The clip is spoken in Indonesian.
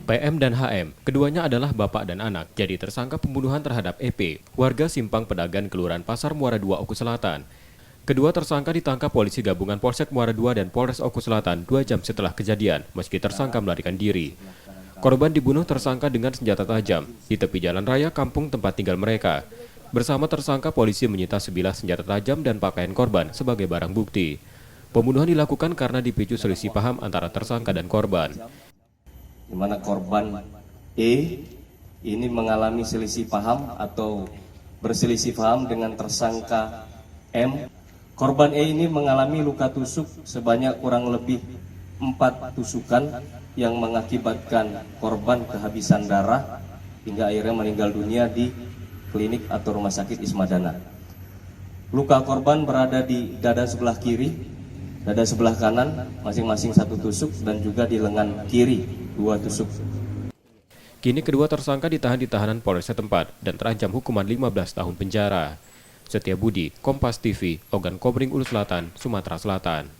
PM dan HM, keduanya adalah bapak dan anak, jadi tersangka pembunuhan terhadap EP, warga Simpang Pedagan Kelurahan Pasar Muara II, Oku Selatan. Kedua tersangka ditangkap polisi gabungan Polsek Muara II dan Polres Oku Selatan 2 jam setelah kejadian, meski tersangka melarikan diri. Korban dibunuh tersangka dengan senjata tajam di tepi jalan raya kampung tempat tinggal mereka. Bersama tersangka, polisi menyita sebilah senjata tajam dan pakaian korban sebagai barang bukti. Pembunuhan dilakukan karena dipicu selisih paham antara tersangka dan korban. Di mana korban E ini mengalami selisih paham atau berselisih paham dengan tersangka M. Korban E ini mengalami luka tusuk sebanyak kurang lebih 4 tusukan yang mengakibatkan korban kehabisan darah hingga akhirnya meninggal dunia di klinik atau rumah sakit Ismadana. Luka korban berada di dada sebelah kiri, dada sebelah kanan masing-masing 1 tusuk dan juga di lengan kiri 2 tusuk. Kini kedua tersangka ditahan di tahanan Polres setempat dan terancam hukuman 15 tahun penjara. Setia Budi, Kompas TV, Ogan Kobring Ulu Selatan, Sumatera Selatan.